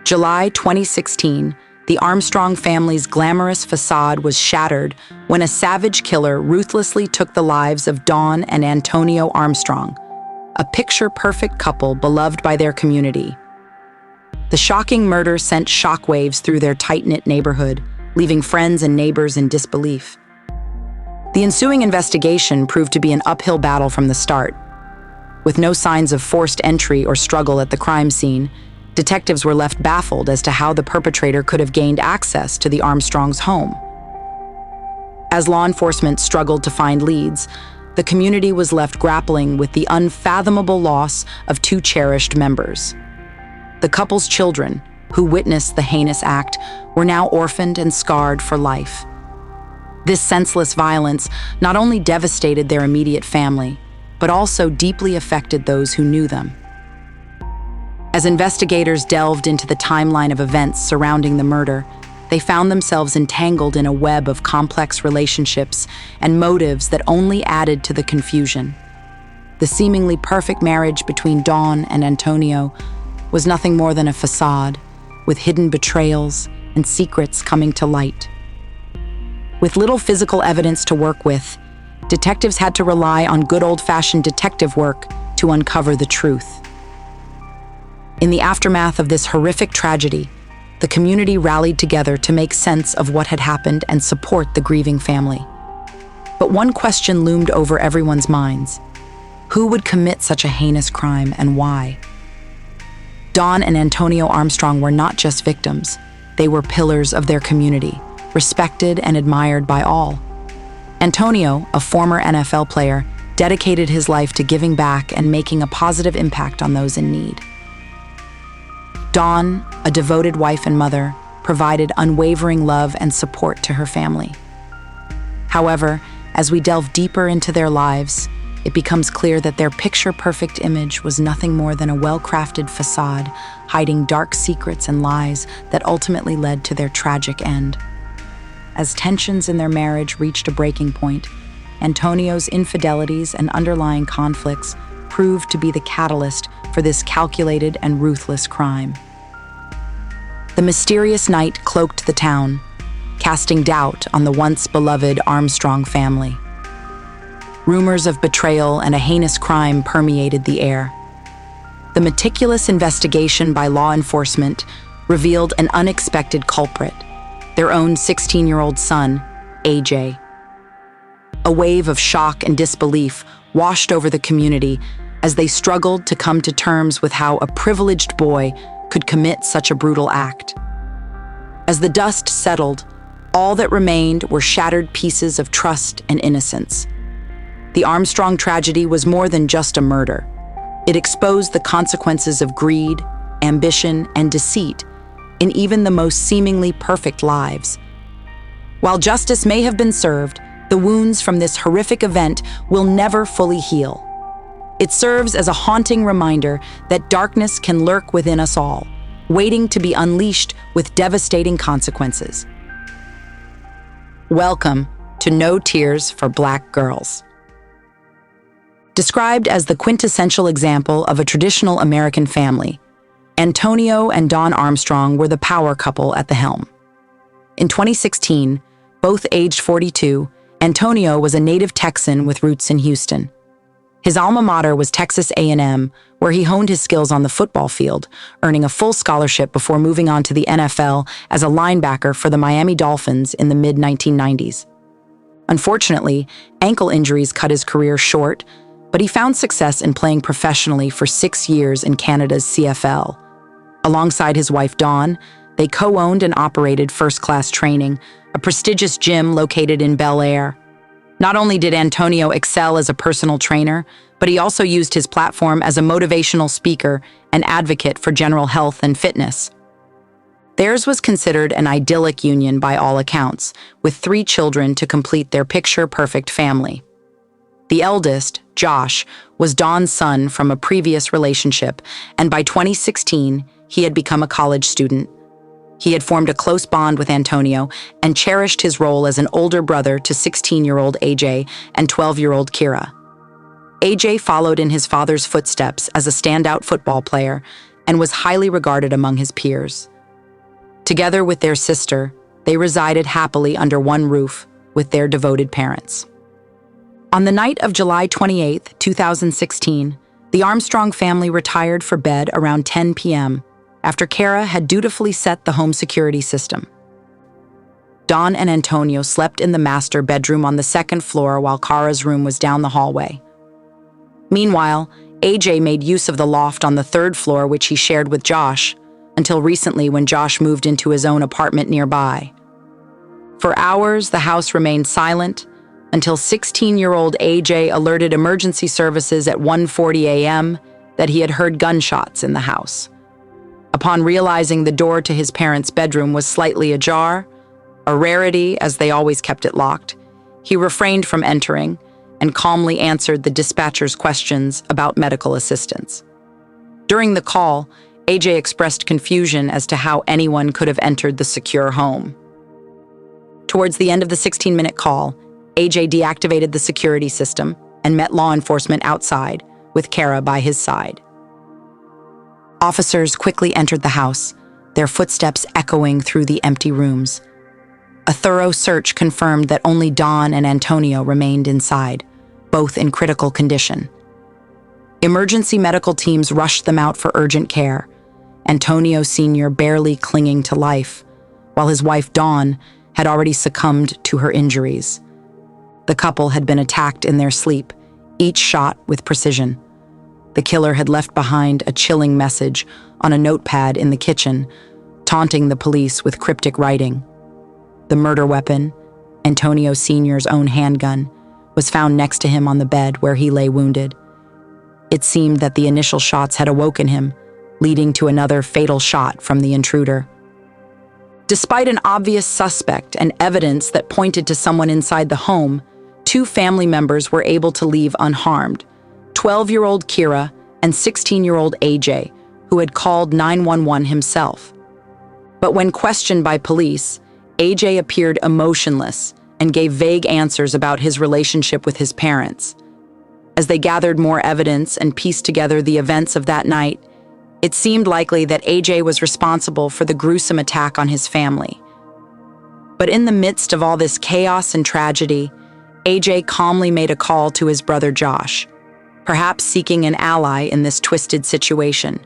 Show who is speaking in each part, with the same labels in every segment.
Speaker 1: July 2016, the Armstrong family's glamorous facade was shattered when a savage killer ruthlessly took the lives of Don and Antonio Armstrong, a picture-perfect couple beloved by their community. The shocking murder sent shockwaves through their tight-knit neighborhood, leaving friends and neighbors in disbelief. The ensuing investigation proved to be an uphill battle from the start. With no signs of forced entry or struggle at the crime scene, detectives were left baffled as to how the perpetrator could have gained access to the Armstrongs' home. As law enforcement struggled to find leads, the community was left grappling with the unfathomable loss of two cherished members. The couple's children, who witnessed the heinous act, were now orphaned and scarred for life. This senseless violence not only devastated their immediate family, but also deeply affected those who knew them. As investigators delved into the timeline of events surrounding the murder, they found themselves entangled in a web of complex relationships and motives that only added to the confusion. The seemingly perfect marriage between Don and Antonio was nothing more than a facade, with hidden betrayals and secrets coming to light. With little physical evidence to work with, detectives had to rely on good old-fashioned detective work to uncover the truth. In the aftermath of this horrific tragedy, the community rallied together to make sense of what had happened and support the grieving family. But one question loomed over everyone's minds: who would commit such a heinous crime and why? Don and Antonio Armstrong were not just victims, they were pillars of their community, respected and admired by all. Antonio, a former NFL player, dedicated his life to giving back and making a positive impact on those in need. Dawn, a devoted wife and mother, provided unwavering love and support to her family. However, as we delve deeper into their lives, it becomes clear that their picture-perfect image was nothing more than a well-crafted facade, hiding dark secrets and lies that ultimately led to their tragic end. As tensions in their marriage reached a breaking point, Antonio's infidelities and underlying conflicts proved to be the catalyst for this calculated and ruthless crime. The mysterious night cloaked the town, casting doubt on the once beloved Armstrong family. Rumors of betrayal and a heinous crime permeated the air. The meticulous investigation by law enforcement revealed an unexpected culprit, their own 16-year-old son, AJ. A wave of shock and disbelief washed over the community as they struggled to come to terms with how a privileged boy could commit such a brutal act. As the dust settled, all that remained were shattered pieces of trust and innocence. The Armstrong tragedy was more than just a murder. It exposed the consequences of greed, ambition, and deceit in even the most seemingly perfect lives. While justice may have been served, the wounds from this horrific event will never fully heal. It serves as a haunting reminder that darkness can lurk within us all, waiting to be unleashed with devastating consequences. Welcome to No Tears for Black Girls. Described as the quintessential example of a traditional American family, Antonio and Don Armstrong were the power couple at the helm. In 2016, both aged 42, Antonio was a native Texan with roots in Houston. His alma mater was Texas A&M, where he honed his skills on the football field, earning a full scholarship before moving on to the NFL as a linebacker for the Miami Dolphins in the mid-1990s. Unfortunately, ankle injuries cut his career short, but he found success in playing professionally for 6 years in Canada's CFL. Alongside his wife Dawn, they co-owned and operated First Class Training, a prestigious gym located in Bel Air. Not only did Antonio excel as a personal trainer, but he also used his platform as a motivational speaker and advocate for general health and fitness. Theirs was considered an idyllic union by all accounts, with 3 children to complete their picture-perfect family. The eldest, Josh, was Don's son from a previous relationship, and by 2016, he had become a college student. He had formed a close bond with Antonio and cherished his role as an older brother to 16-year-old AJ and 12-year-old Kira. AJ followed in his father's footsteps as a standout football player and was highly regarded among his peers. Together with their sister, they resided happily under one roof with their devoted parents. On the night of July 28, 2016, the Armstrong family retired for bed around 10 p.m. after Kara had dutifully set the home security system. Don and Antonio slept in the master bedroom on the second floor while Kara's room was down the hallway. Meanwhile, AJ made use of the loft on the third floor, which he shared with Josh, until recently when Josh moved into his own apartment nearby. For hours, the house remained silent until 16-year-old AJ alerted emergency services at 1:40 a.m. that he had heard gunshots in the house. Upon realizing the door to his parents' bedroom was slightly ajar, a rarity as they always kept it locked, he refrained from entering and calmly answered the dispatcher's questions about medical assistance. During the call, AJ expressed confusion as to how anyone could have entered the secure home. Towards the end of the 16-minute call, AJ deactivated the security system and met law enforcement outside, with Kara by his side. Officers quickly entered the house, their footsteps echoing through the empty rooms. A thorough search confirmed that only Don and Antonio remained inside, both in critical condition. Emergency medical teams rushed them out for urgent care, Antonio Sr. barely clinging to life, while his wife Dawn had already succumbed to her injuries. The couple had been attacked in their sleep, each shot with precision. The killer had left behind a chilling message on a notepad in the kitchen, taunting the police with cryptic writing. The murder weapon, Antonio Sr.'s own handgun, was found next to him on the bed where he lay wounded. It seemed that the initial shots had awoken him, leading to another fatal shot from the intruder. Despite an obvious suspect and evidence that pointed to someone inside the home, 2 family members were able to leave unharmed: 12-year-old Kira and 16-year-old AJ, who had called 911 himself. But when questioned by police, AJ appeared emotionless and gave vague answers about his relationship with his parents. As they gathered more evidence and pieced together the events of that night, it seemed likely that AJ was responsible for the gruesome attack on his family. But in the midst of all this chaos and tragedy, AJ calmly made a call to his brother Josh, perhaps seeking an ally in this twisted situation.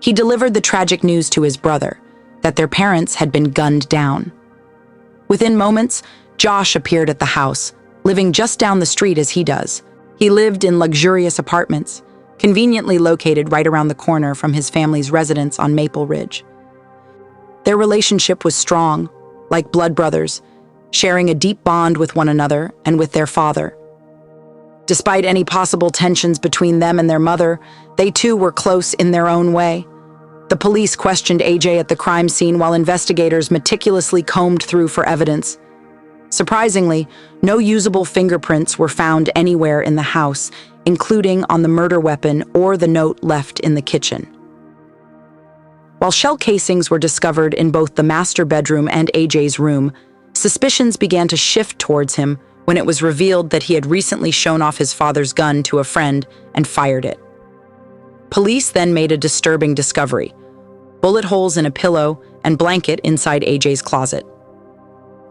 Speaker 1: He delivered the tragic news to his brother, that their parents had been gunned down. Within moments, Josh appeared at the house, living just down the street as he does. He lived in luxurious apartments, conveniently located right around the corner from his family's residence on Maple Ridge. Their relationship was strong, like blood brothers, sharing a deep bond with one another and with their father. Despite any possible tensions between them and their mother, they too were close in their own way. The police questioned AJ at the crime scene while investigators meticulously combed through for evidence. Surprisingly, no usable fingerprints were found anywhere in the house, including on the murder weapon or the note left in the kitchen. While shell casings were discovered in both the master bedroom and AJ's room, suspicions began to shift towards him when it was revealed that he had recently shown off his father's gun to a friend and fired it. Police then made a disturbing discovery: bullet holes in a pillow and blanket inside AJ's closet.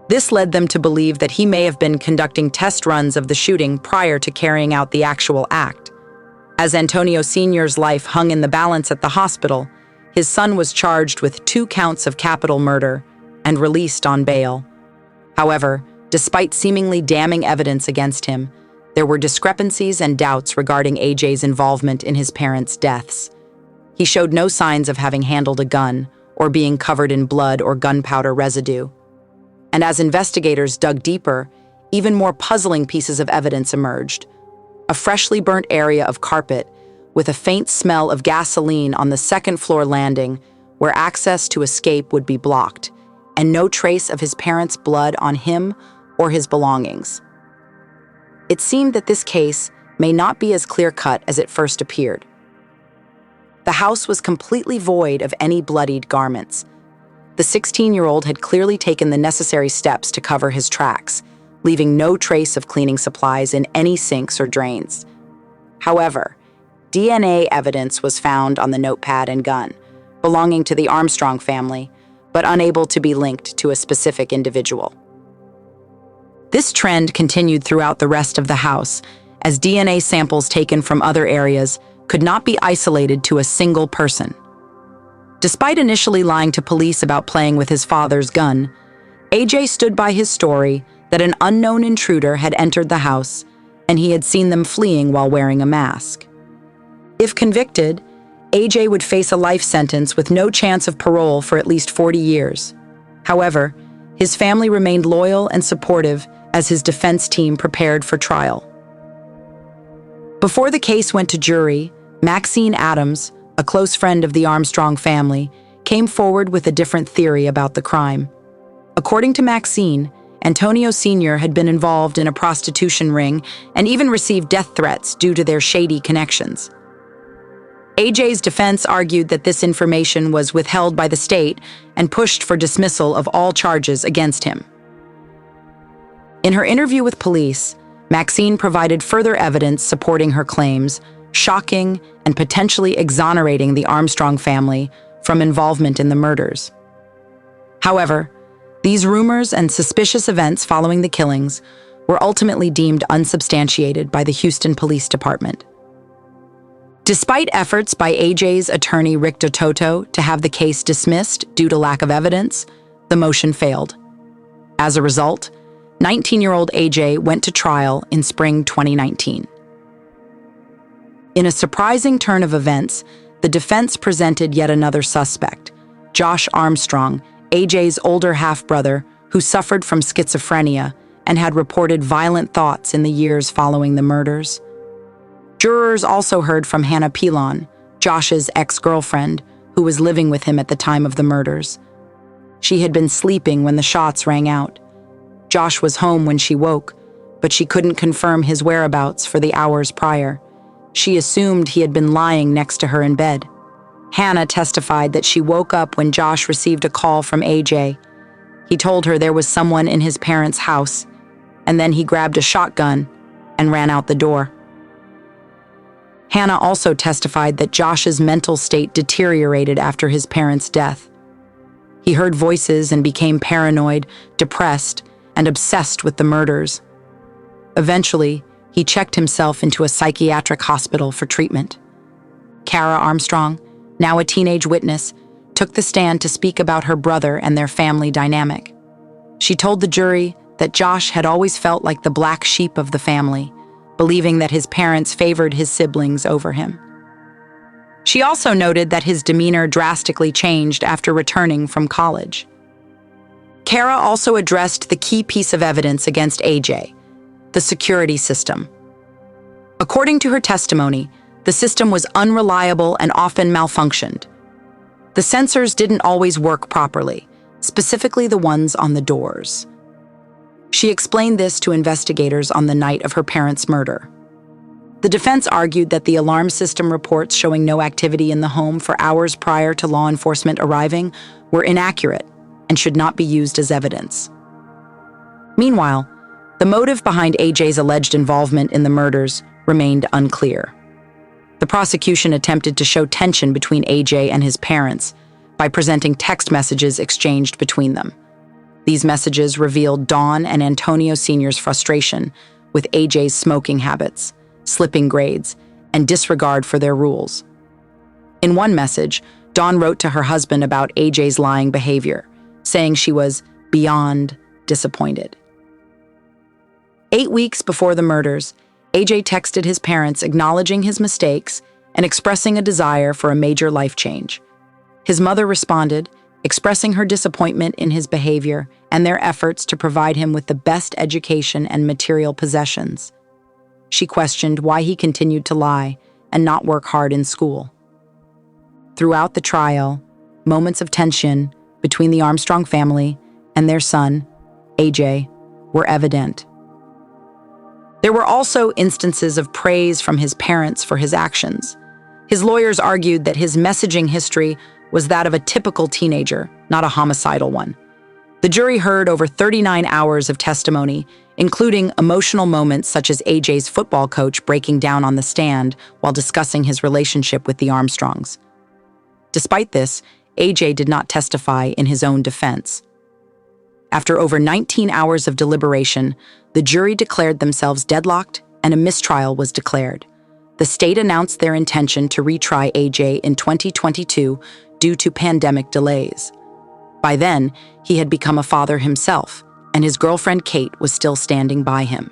Speaker 1: This led them to believe that he may have been conducting test runs of the shooting prior to carrying out the actual act. As Antonio Sr.'s life hung in the balance at the hospital, his son was charged with 2 counts of capital murder and released on bail. However, despite seemingly damning evidence against him, there were discrepancies and doubts regarding AJ's involvement in his parents' deaths. He showed no signs of having handled a gun or being covered in blood or gunpowder residue. And as investigators dug deeper, even more puzzling pieces of evidence emerged. A freshly burnt area of carpet with a faint smell of gasoline on the second-floor landing where access to escape would be blocked, and no trace of his parents' blood on him or his belongings. It seemed that this case may not be as clear-cut as it first appeared. The house was completely void of any bloodied garments. The 16-year-old had clearly taken the necessary steps to cover his tracks, leaving no trace of cleaning supplies in any sinks or drains. However, DNA evidence was found on the notepad and gun, belonging to the Armstrong family, but unable to be linked to a specific individual. This trend continued throughout the rest of the house, as DNA samples taken from other areas could not be isolated to a single person. Despite initially lying to police about playing with his father's gun, AJ stood by his story that an unknown intruder had entered the house and he had seen them fleeing while wearing a mask. If convicted, AJ would face a life sentence with no chance of parole for at least 40 years. However, his family remained loyal and supportive as his defense team prepared for trial. Before the case went to jury, Maxine Adams, a close friend of the Armstrong family, came forward with a different theory about the crime. According to Maxine, Antonio Sr. had been involved in a prostitution ring and even received death threats due to their shady connections. AJ's defense argued that this information was withheld by the state and pushed for dismissal of all charges against him. In her interview with police, Maxine provided further evidence supporting her claims, shocking and potentially exonerating the Armstrong family from involvement in the murders. However, these rumors and suspicious events following the killings were ultimately deemed unsubstantiated by the Houston Police Department. Despite efforts by AJ's attorney Rick DeToto to have the case dismissed due to lack of evidence, the motion failed. As a result, 19-year-old AJ went to trial in spring 2019. In a surprising turn of events, the defense presented yet another suspect, Josh Armstrong, AJ's older half-brother, who suffered from schizophrenia and had reported violent thoughts in the years following the murders. Jurors also heard from Hannah Pilon, Josh's ex-girlfriend, who was living with him at the time of the murders. She had been sleeping when the shots rang out. Josh was home when she woke, but she couldn't confirm his whereabouts for the hours prior. She assumed he had been lying next to her in bed. Hannah testified that she woke up when Josh received a call from AJ. He told her there was someone in his parents' house, and then he grabbed a shotgun and ran out the door. Hannah also testified that Josh's mental state deteriorated after his parents' death. He heard voices and became paranoid, depressed, and obsessed with the murders. Eventually, he checked himself into a psychiatric hospital for treatment. Kara Armstrong, now a teenage witness, took the stand to speak about her brother and their family dynamic. She told the jury that Josh had always felt like the black sheep of the family, believing that his parents favored his siblings over him. She also noted that his demeanor drastically changed after returning from college. Kara also addressed the key piece of evidence against AJ, the security system. According to her testimony, the system was unreliable and often malfunctioned. The sensors didn't always work properly, specifically the ones on the doors. She explained this to investigators on the night of her parents' murder. The defense argued that the alarm system reports showing no activity in the home for hours prior to law enforcement arriving were inaccurate and should not be used as evidence. Meanwhile, the motive behind AJ's alleged involvement in the murders remained unclear. The prosecution attempted to show tension between AJ and his parents by presenting text messages exchanged between them. These messages revealed Don and Antonio Sr.'s frustration with AJ's smoking habits, slipping grades, and disregard for their rules. In one message, Don wrote to her husband about AJ's lying behavior, saying she was beyond disappointed. 8 weeks before the murders, AJ texted his parents acknowledging his mistakes and expressing a desire for a major life change. His mother responded, expressing her disappointment in his behavior and their efforts to provide him with the best education and material possessions. She questioned why he continued to lie and not work hard in school. Throughout the trial, moments of tension between the Armstrong family and their son, AJ, were evident. There were also instances of praise from his parents for his actions. His lawyers argued that his messaging history was that of a typical teenager, not a homicidal one. The jury heard over 39 hours of testimony, including emotional moments such as AJ's football coach breaking down on the stand while discussing his relationship with the Armstrongs. Despite this, AJ did not testify in his own defense. After over 19 hours of deliberation, the jury declared themselves deadlocked and a mistrial was declared. The state announced their intention to retry AJ in 2022 due to pandemic delays. By then, he had become a father himself, and his girlfriend Kate was still standing by him.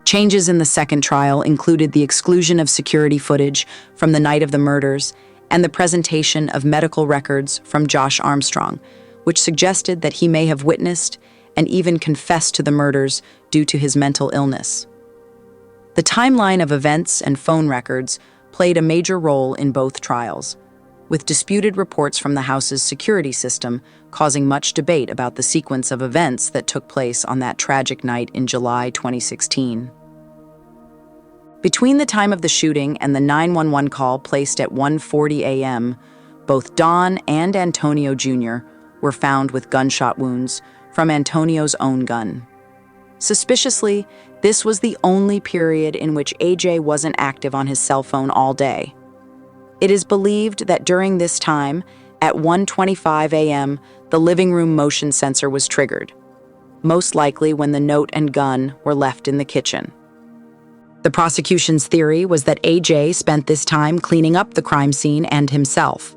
Speaker 1: Changes in the second trial included the exclusion of security footage from the night of the murders and the presentation of medical records from Josh Armstrong, which suggested that he may have witnessed and even confessed to the murders due to his mental illness. The timeline of events and phone records played a major role in both trials, with disputed reports from the house's security system causing much debate about the sequence of events that took place on that tragic night in July 2016. Between the time of the shooting and the 911 call placed at 1:40 a.m., both Don and Antonio Jr. were found with gunshot wounds from Antonio's own gun. Suspiciously, this was the only period in which AJ wasn't active on his cell phone all day. It is believed that during this time, at 1:25 a.m., the living room motion sensor was triggered, most likely when the note and gun were left in the kitchen. The prosecution's theory was that AJ spent this time cleaning up the crime scene and himself.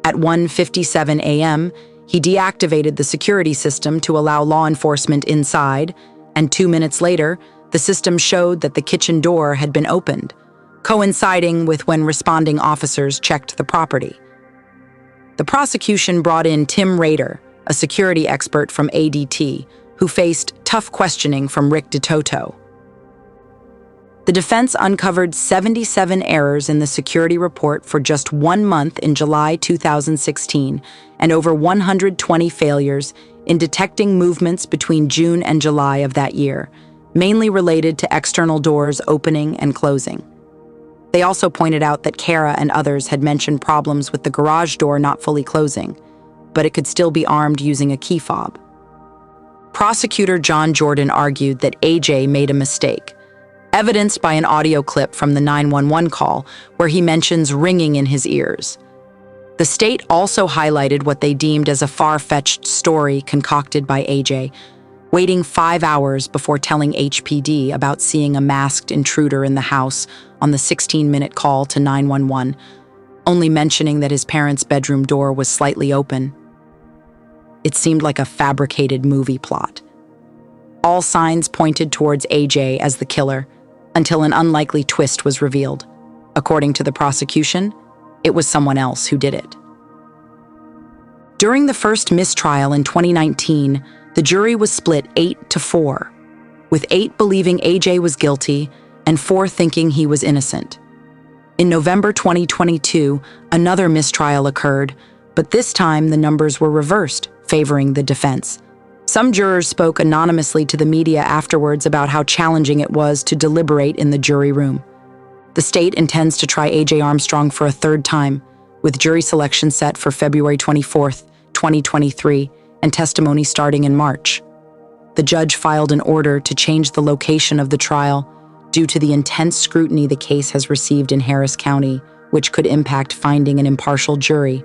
Speaker 1: At 1:57 a.m., he deactivated the security system to allow law enforcement inside, and 2 minutes later, the system showed that the kitchen door had been opened, coinciding with when responding officers checked the property. The prosecution brought in Tim Rader, a security expert from ADT, who faced tough questioning from Rick DeToto. The defense uncovered 77 errors in the security report for just 1 month in July 2016 and over 120 failures in detecting movements between June and July of that year, mainly related to external doors opening and closing. They also pointed out that Kara and others had mentioned problems with the garage door not fully closing, but it could still be armed using a key fob. Prosecutor John Jordan argued that AJ made a mistake, evidenced by an audio clip from the 911 call where he mentions ringing in his ears. The state also highlighted what they deemed as a far-fetched story concocted by AJ, waiting 5 hours before telling HPD about seeing a masked intruder in the house on the 16-minute call to 911, only mentioning that his parents' bedroom door was slightly open. It seemed like a fabricated movie plot. All signs pointed towards AJ as the killer, until an unlikely twist was revealed. According to the prosecution, it was someone else who did it. During the first mistrial in 2019, the jury was split 8-4, with 8 believing AJ was guilty and 4 thinking he was innocent. In November 2022, another mistrial occurred, but this time the numbers were reversed, favoring the defense. Some jurors spoke anonymously to the media afterwards about how challenging it was to deliberate in the jury room. The state intends to try AJ Armstrong for a third time, with jury selection set for February 24, 2023, and testimony starting in March. The judge filed an order to change the location of the trial due to the intense scrutiny the case has received in Harris County, which could impact finding an impartial jury.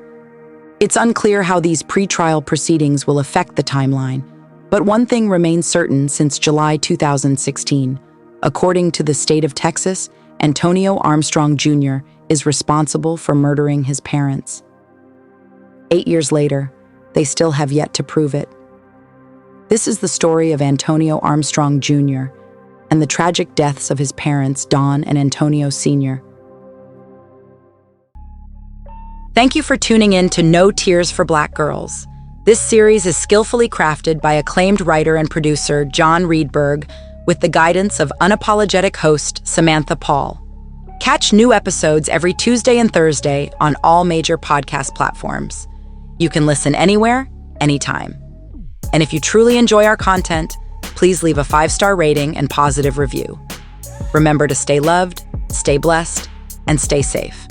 Speaker 1: It's unclear how these pretrial proceedings will affect the timeline, but one thing remains certain since July 2016. According to the state of Texas, Antonio Armstrong Jr. is responsible for murdering his parents. 8 years later, they still have yet to prove it. This is the story of Antonio Armstrong Jr. and the tragic deaths of his parents, Don and Antonio Sr. Thank you for tuning in to No Tears for Black Girls. This series is skillfully crafted by acclaimed writer and producer John Reedberg with the guidance of unapologetic host Samantha Paul. Catch new episodes every Tuesday and Thursday on all major podcast platforms. You can listen anywhere, anytime. And if you truly enjoy our content, please leave a 5-star rating and positive review. Remember to stay loved, stay blessed, and stay safe.